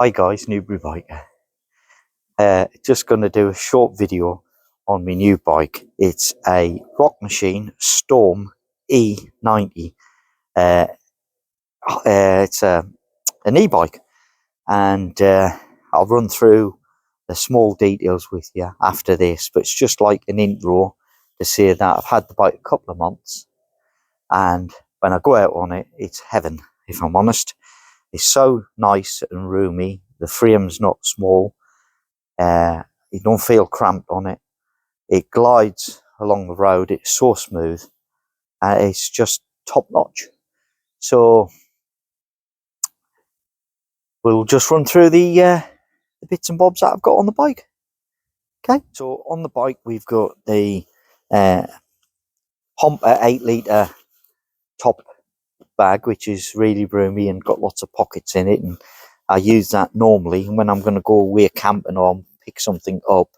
Hi guys, Newbury Biker. Just going to do a short video on my new bike. It's a Rock Machine Storm E90. It's an e-bike, and I'll run through the small details with you after this, but it's just like an intro to say that I've had the bike a couple of months, and when I go out on it, it's heaven, if I'm honest. It's so nice and roomy. The frame's not small. You don't feel cramped on it. It glides along the road. It's so smooth. It's just top notch. So we'll just run through the bits and bobs that I've got on the bike. Okay. So on the bike we've got the Humper 8-litre top bag, which is really roomy and got lots of pockets in it, and I use that normally. And when I'm going to go away camping or pick something up,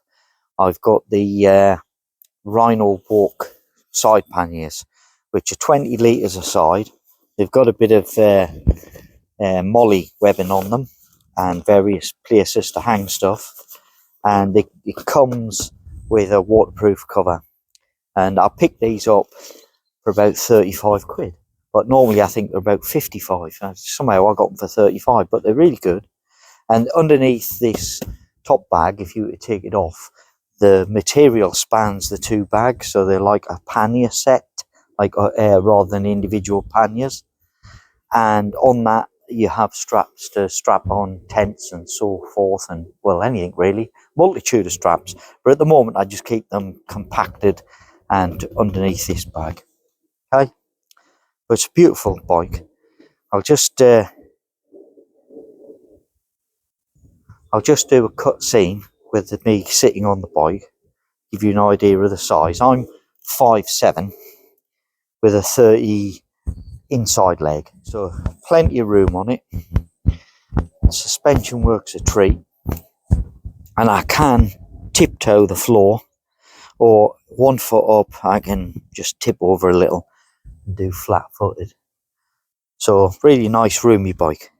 I've got the Rhino Walk side panniers, which are 20 litres a side. They've got a bit of molly webbing on them and various places to hang stuff, and it comes with a waterproof cover. And I picked these up for about 35 quid, but normally I think they're about 55. Somehow I got them for 35, but they're really good. And underneath this top bag, if you were to take it off, the material spans the two bags, so they're like a pannier set, like rather than individual panniers. And on that you have straps to strap on tents and so forth, and well, anything really, multitude of straps. But at the moment I just keep them compacted and underneath this bag. Okay, but it's a beautiful bike. I'll just do a cut scene with me sitting on the bike, give you an idea of the size. I'm 5'7" with a 30 inside leg, so plenty of room on it. Suspension works a treat, and I can tiptoe the floor, or 1 foot up I can just tip over a little and do flat footed. So really nice roomy bike.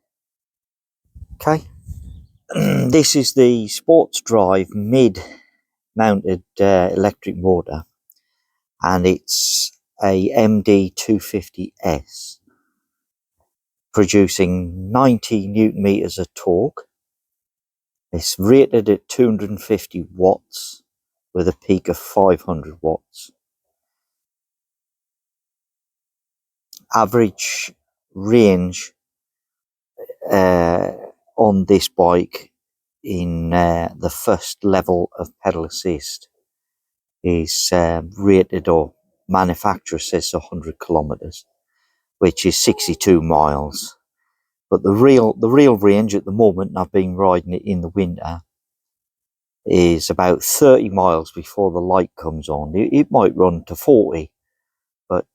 Okay. This is the Sports Drive mid mounted electric motor, and it's a MD 250S, producing 90 newton meters of torque. It's rated at 250 watts with a peak of 500 watts. Average range on this bike in the first level of pedal assist is rated, or manufacturer says, 100 kilometers, which is 62 miles. But the real range at the moment, and I've been riding it in the winter, is about 30 miles before the light comes on. It might run to 40, but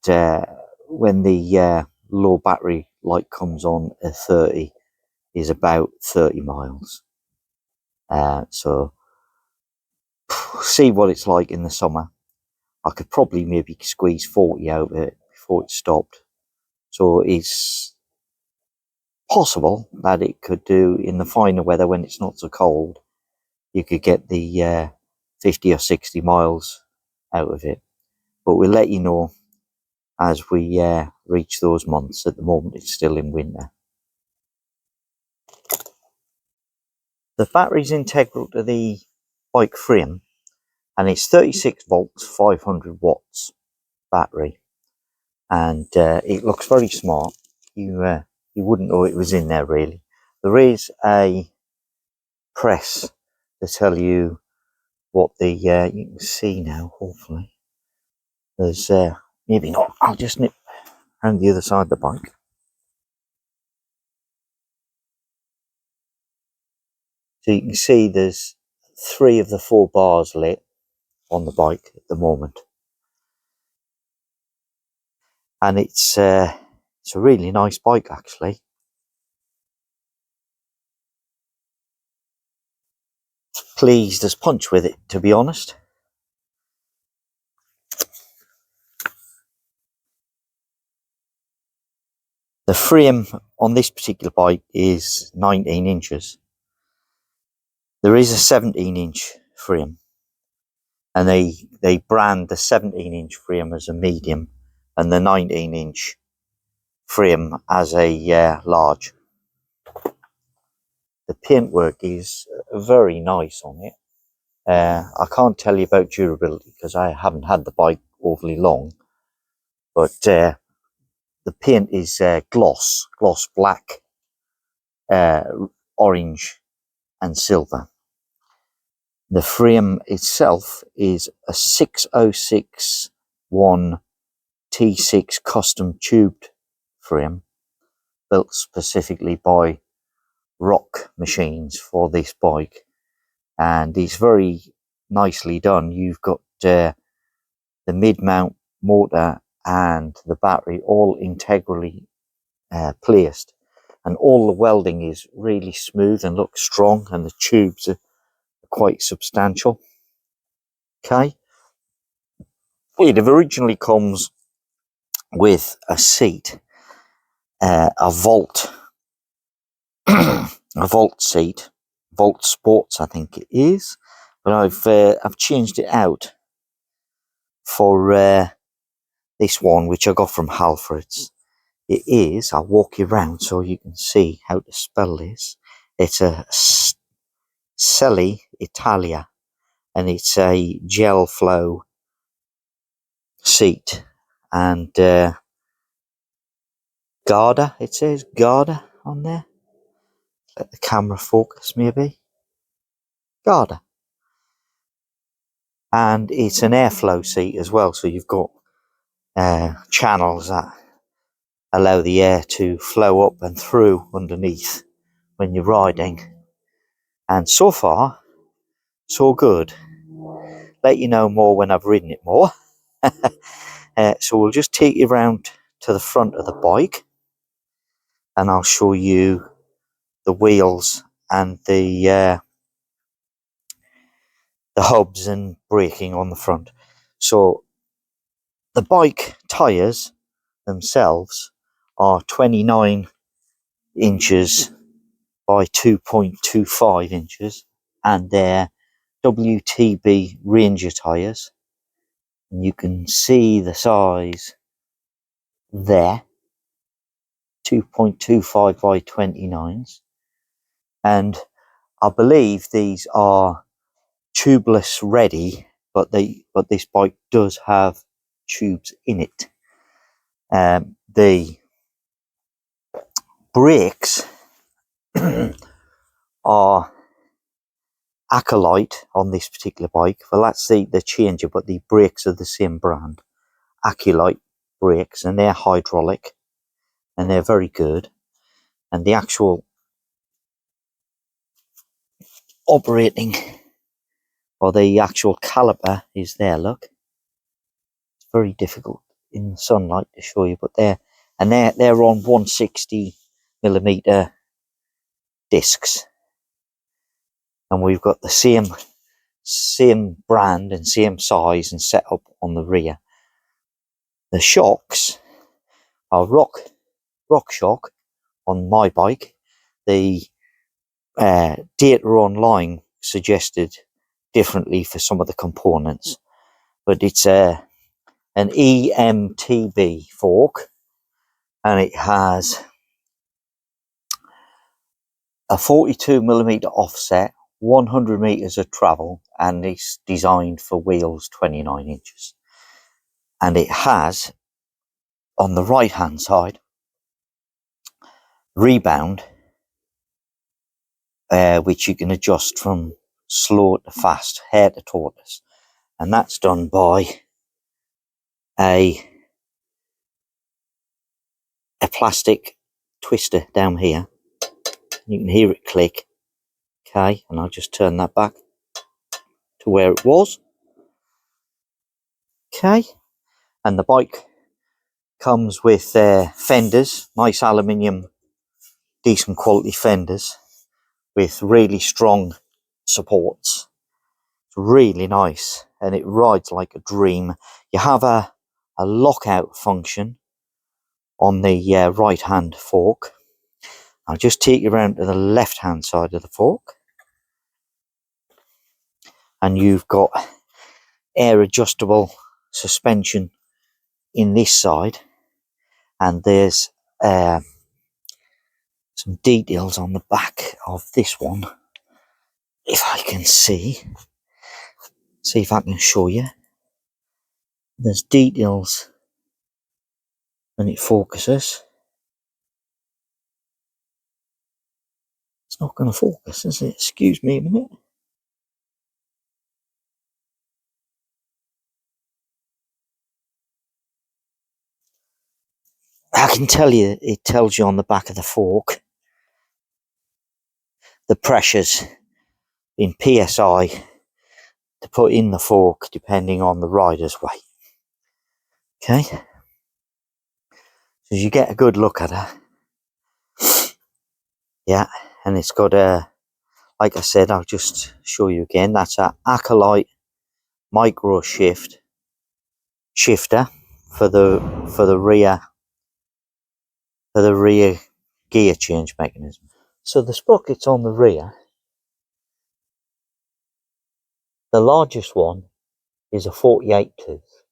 when the low battery light comes on at 30, is about 30 miles. So see what it's like in the summer. I could probably maybe squeeze 40 out of it before it stopped. So it's possible that it could do in the finer weather when it's not so cold. You could get the 50 or 60 miles out of it. But we'll let you know as we reach those months. At the moment it's still in winter. The battery's integral to the bike frame, and it's 36 volts 500 watts battery, and it looks very smart. You wouldn't know it was in there really. There is a press to tell you what the you can see now. Hopefully there's maybe not. I'll just nip around the other side of the bike. So you can see there's 3 of the 4 bars lit on the bike at the moment, and it's a really nice bike actually. Pleased as punch with it, to be honest. The frame on this particular bike is 19 inches, There is a 17-inch frame, and they brand the 17-inch frame as a medium and the 19-inch frame as a large. The paintwork is very nice on it. I can't tell you about durability because I haven't had the bike overly long, but the paint is gloss black, orange and silver. The frame itself is a 6061 T6 custom tubed frame, built specifically by Rock Machines for this bike, and it's very nicely done. You've got the mid-mount motor and the battery all integrally placed, and all the welding is really smooth and looks strong, and the tubes are quite substantial. Okay, it originally comes with a seat, a Vault a Vault seat, Vault Sports I think it is, but I've changed it out for this one, which I got from Halfords. It is, I'll walk you around so you can see how to spell this. It's a Selli Italia, and it's a gel flow seat, and Garda, it says Garda on there. Let the camera focus maybe. Garda. And it's an airflow seat as well, so you've got channels that allow the air to flow up and through underneath when you're riding. And so far, so good. Let you know more when I've ridden it more. So we'll just take you around to the front of the bike, and I'll show you the wheels and the hubs and braking on the front. So the bike tyres themselves are 29 inches by 2.25 inches, and they're WTB Ranger tyres, and you can see the size there, 2.25 by 29s, and I believe these are tubeless ready, but this bike does have tubes in it. The brakes are Acolyte on this particular bike. Well, that's the changer, but the brakes are the same brand, Acolyte brakes, and they're hydraulic, and they're very good. And the actual operating, or the actual caliper is there. Look, it's very difficult in the sunlight to show you, but they're on 160mm discs, and we've got the same brand and same size and setup on the rear. The shocks are Rock Shock on my bike. The data online suggested differently for some of the components, but it's an EMTB fork, and it has a 42mm offset, 100 meters of travel, and it's designed for wheels 29 inches. And it has, on the right hand side, rebound, which you can adjust from slow to fast, hare to tortoise, and that's done by a plastic twister down here. You can hear it click. Okay, and I'll just turn that back to where it was. Okay, and the bike comes with fenders, nice aluminium, decent quality fenders with really strong supports. It's really nice, and it rides like a dream. You have a lockout function on the right hand fork. I'll just take you around to the left hand side of the fork. and you've got air adjustable suspension in this side, and there's some details on the back of this one, if I can see if I can show you. There's details when it focuses. It's not going to focus, is it? Excuse me a minute. I can tell you, it tells you on the back of the fork the pressures in PSI to put in the fork depending on the rider's weight. Okay, so you get a good look at her. Yeah, and it's got a, like I said, I'll just show you again, that's a Acolyte micro shifter for the rear gear change mechanism. So the sprockets on the rear, the largest one is a 48 tooth,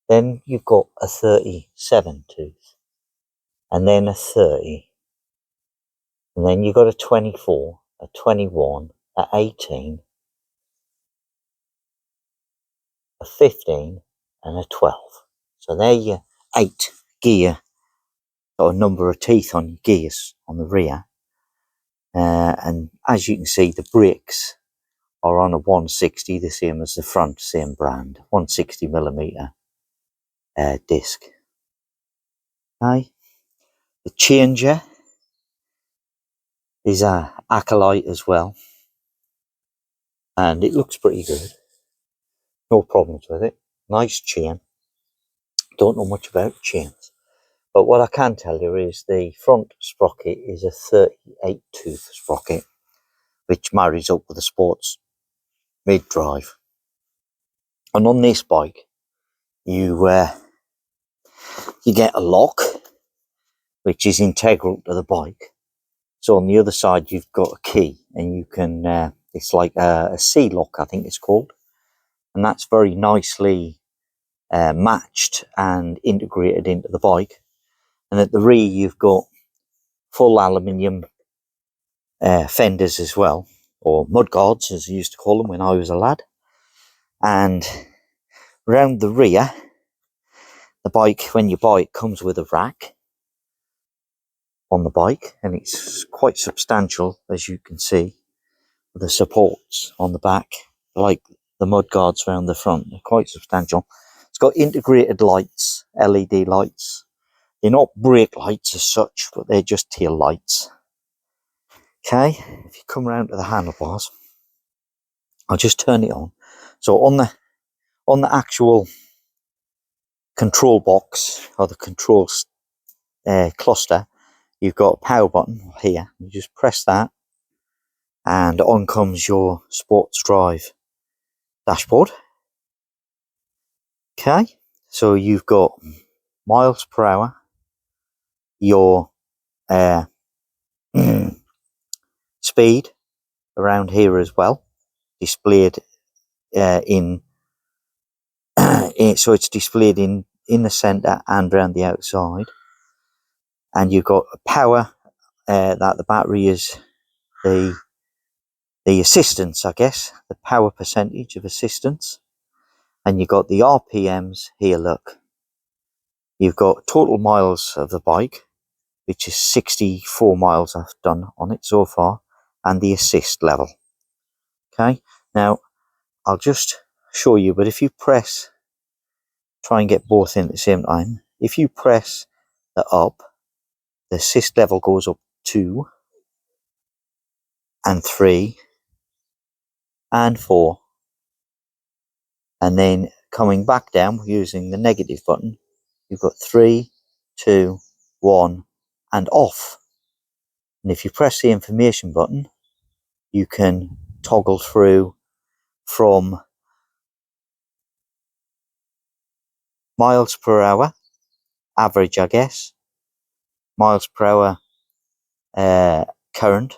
then you've got a 37 tooth, and then a 30, and then you've got a 24, a 21, a 18, a 15, and a 12. So there your 8 gear, got a number of teeth on your gears on the rear. And as you can see, the brakes are on a 160, the same as the front, same brand, 160mm disc. Okay. The changer is a Acolyte as well, and it looks pretty good. No problems with it. Nice chain. Don't know much about chains, but what I can tell you is the front sprocket is a 38 tooth sprocket, which marries up with the sports mid-drive. And on this bike, you get a lock, which is integral to the bike. So on the other side, you've got a key, and you can, it's like a C-lock, I think it's called. And that's very nicely matched and integrated into the bike. And at the rear, you've got full aluminium fenders as well, or mudguards, as I used to call them when I was a lad. And around the rear, the bike, when you buy it, comes with a rack on the bike, and it's quite substantial, as you can see. The supports on the back, like the mud guards around the front, they're quite substantial. It's got integrated lights, LED lights. They're not brake lights as such, but they're just tail lights. Okay, if you come around to the handlebars, I'll just turn it on. So on the actual control box, or the controls cluster, you've got a power button here. You just press that, and on comes your sports drive dashboard. Okay, so you've got miles per hour, your speed around here as well, displayed in so it's displayed in the center and around the outside. And you've got power, that the battery is the assistance, I guess, the power percentage of assistance. And you've got the RPMs here, look. You've got total miles of the bike, which is 64 miles I've done on it so far, and the assist level. Okay, now I'll just show you, but if you press, try and get both in at the same time. If you press the up, the assist level goes up 2 and 3 and 4, and then coming back down using the negative button, you've got 3, 2, 1 and off. And if you press the information button, you can toggle through from miles per hour, average I guess, miles per hour current,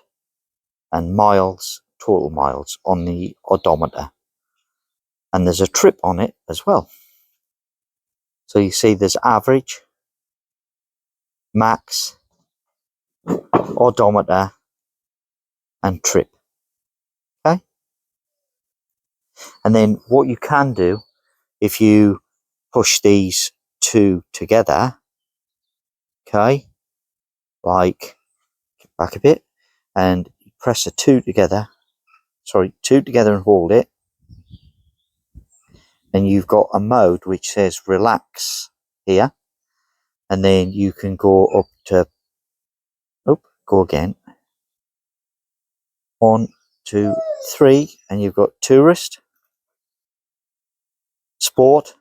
and miles, total miles on the odometer. and there's a trip on it as well. So you see there's average, max, odometer, and trip. Okay, and then what you can do, if you push these two together, okay, like back a bit, and press the two together, two together and hold it, and you've got a mode which says relax here, and then you can go up to, go again, 1, 2, 3, and you've got tourist, sport,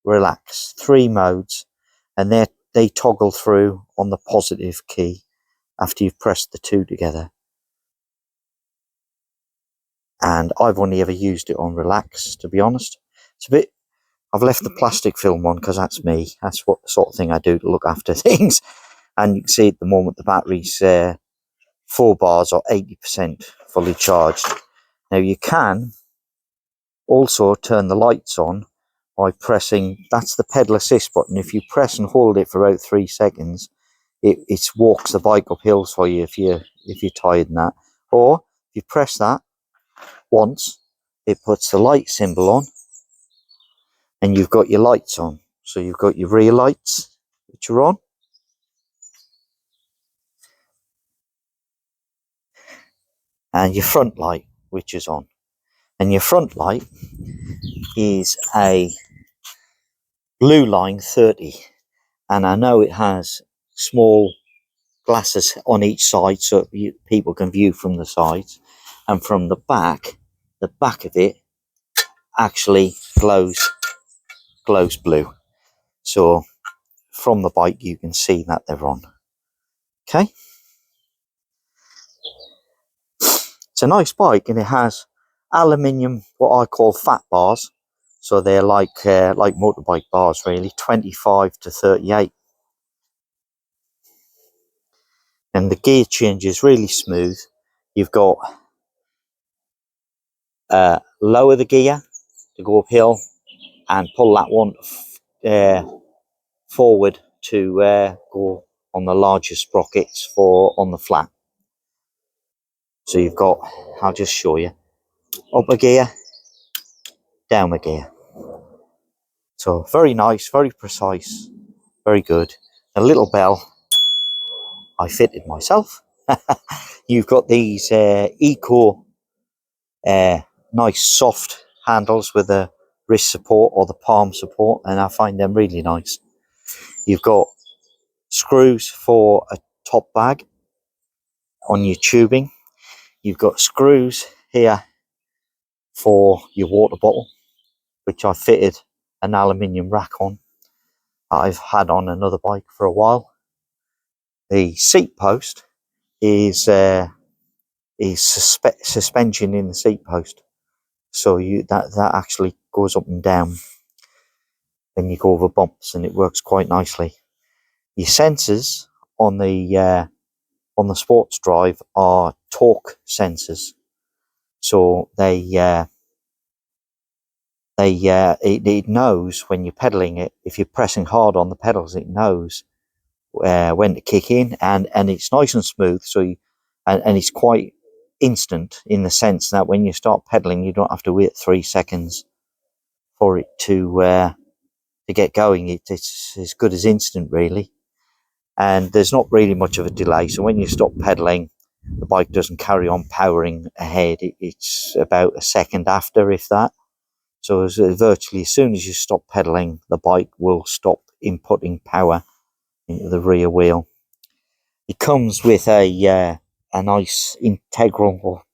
relax, 3 modes, and they toggle through on the positive key after you've pressed the two together. And I've only ever used it on relax, to be honest. It's a bit, I've left the plastic film on because that's me. That's what the sort of thing I do to look after things. And you can see at the moment the battery's 4 bars or 80% fully charged. Now you can also turn the lights on by pressing, that's the pedal assist button. If you press and hold it for about 3 seconds, it walks the bike up hills for you if you're tired in that. Or if you press that once, it puts the light symbol on, and you've got your lights on. So you've got your rear lights, which are on, and your front light, which is on. And your front light is a blue line 30, and I know it has small glasses on each side so people can view from the sides, and from the back of it actually glows blue, so from the bike you can see that they're on. Okay, it's a nice bike, and it has aluminium, what I call fat bars, so they're like motorbike bars really, 25 to 38, and the gear change is really smooth. You've got lower the gear to go uphill and pull that one forward to go on the larger sprockets for on the flat. So you've got, I'll just show you, up a gear, down a gear. So very nice, very precise, very good. A little bell I fitted myself. You've got these eco nice soft handles with the wrist support or the palm support, and I find them really nice. You've got screws for a top bag on your tubing. You've got screws here for your water bottle, which I fitted an aluminium rack on. I've had on another bike for a while. The seat post is suspension in the seat post, so that actually goes up and down when you go over bumps, and it works quite nicely. Your sensors on the sports drive are torque sensors, so it knows when you're pedaling it. If you're pressing hard on the pedals, it knows when to kick in, and it's nice and smooth. So and it's quite instant in the sense that when you start pedaling, you don't have to wait 3 seconds for it to get going. It's as good as instant really, and there's not really much of a delay. So when you stop pedaling, the bike doesn't carry on powering ahead. It's about a second after, if that. So virtually as soon as you stop pedaling, the bike will stop inputting power into the rear wheel. It comes with a nice integral or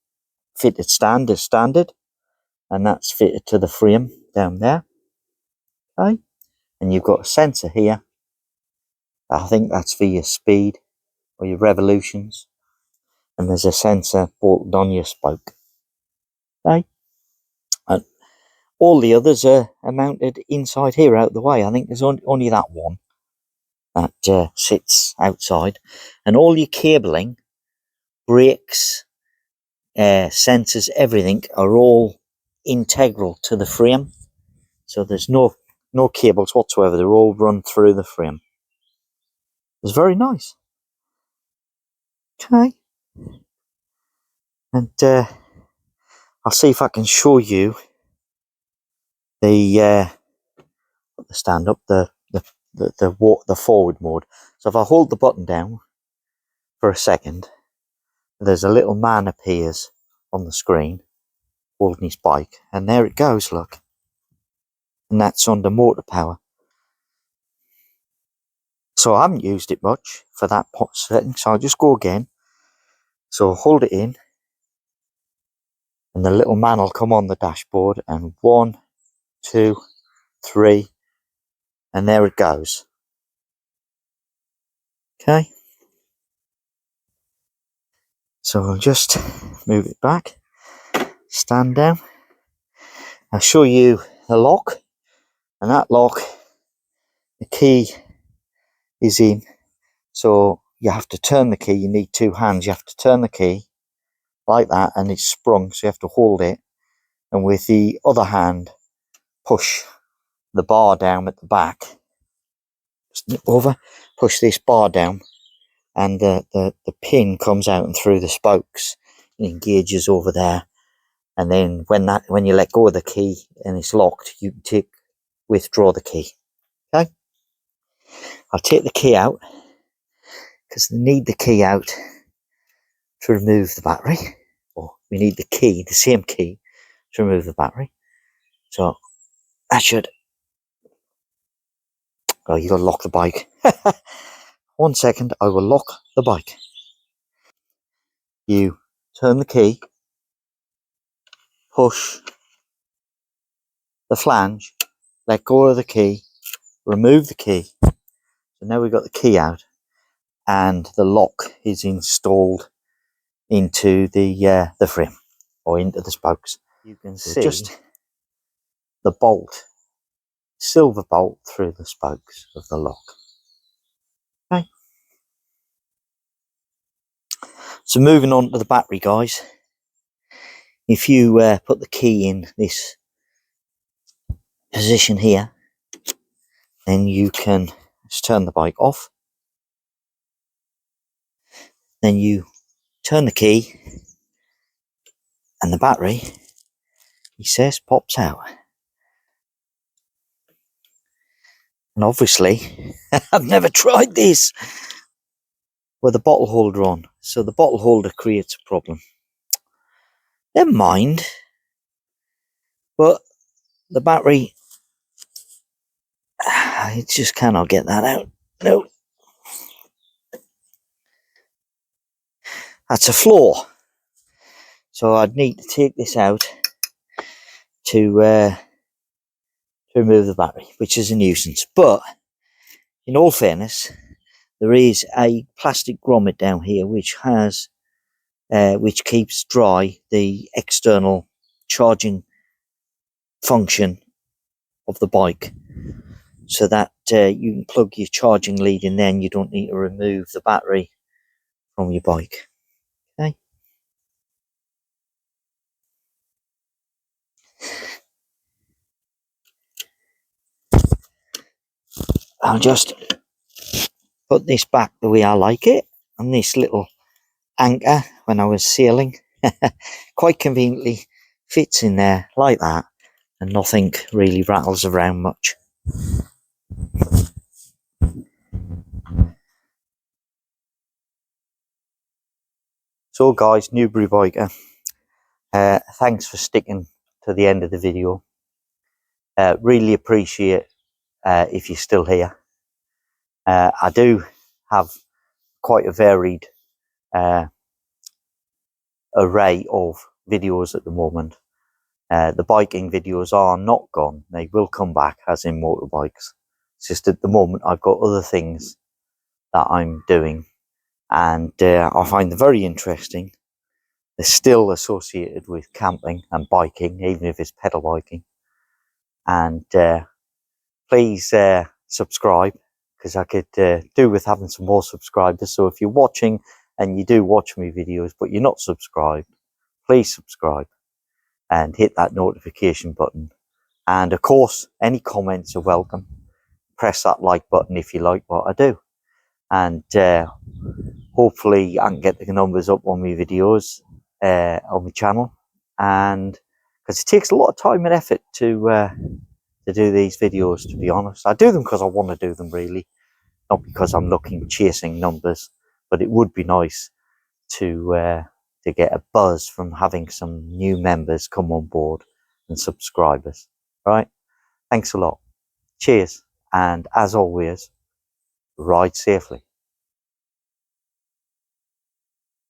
fitted stand as standard, and that's fitted to the frame down there. Okay, and you've got a sensor here. I think that's for your speed or your revolutions, and there's a sensor bolted on your spoke. Okay, and all the others are mounted inside here out the way. I think there's only that one that sits outside, and all your cabling, brakes, sensors, everything are all integral to the frame, so there's no cables whatsoever. They're all run through the frame. It's very nice. Okay, and I'll see if I can show you the stand up, the forward mode. So if I hold the button down for a second, there's a little man appears on the screen holding his bike, and there it goes, look, and that's under motor power. So I haven't used it much for that pot setting, so I'll just go again. So hold it in, and the little man will come on the dashboard, and 1, 2, 3, and there it goes. Okay, so I'll just move it back, stand down. I'll show you the lock, and that lock, the key is in, so you have to turn the key. You need 2 hands. You have to turn the key like that, and it's sprung, so you have to hold it, and with the other hand push the bar down at the back, snip over, push this bar down, and the pin comes out and through the spokes and engages over there. And then when you let go of the key and it's locked, you can withdraw the key. Okay, I'll take the key out because we need the key out to remove the battery, or we need the same key to remove the battery. So that should, oh, you gotta lock the bike. 1 second, I will lock the bike. You turn the key, push the flange, let go of the key, remove the key. So now we've got the key out, and the lock is installed into the frame, or into the spokes. You can see just the bolt, silver bolt through the spokes of the lock. Okay. So moving on to the battery, guys. If you put the key in this position here, then you can just turn the bike off. Then you turn the key, and the battery, he says, pops out. And obviously, I've never tried this with a bottle holder on, so the bottle holder creates a problem. Never mind, but the battery, I just cannot get that out. No, that's a flaw. So I'd need to take this out to remove the battery, which is a nuisance. But in all fairness, there is a plastic grommet down here which has which keeps dry the external charging function of the bike, so that you can plug your charging lead in there and you don't need to remove the battery from your bike. Okay. I'll just put this back the way I like it, and this little anchor, when I was sailing, quite conveniently fits in there like that, and nothing really rattles around much. So guys, Newbury Biker, thanks for sticking to the end of the video. Really appreciate if you're still here. I do have quite a varied array of videos at the moment. The biking videos are not gone. They will come back, as in motorbikes. It's just at the moment I've got other things that I'm doing, and I find them very interesting. They're still associated with camping and biking, even if it's pedal biking. And please subscribe, because I could do with having some more subscribers. So if you're watching and you do watch me videos but you're not subscribed, please subscribe. and hit that notification button. And of course, any comments are welcome. Press that like button if you like what I do. And hopefully I can get the numbers up on my videos on my channel. And because it takes a lot of time and effort to do these videos, to be honest. I do them because I want to do them, really, not because I'm chasing numbers. But it would be nice to get a buzz from having some new members come on board and subscribers. Right? Thanks a lot. Cheers. And as always, ride safely.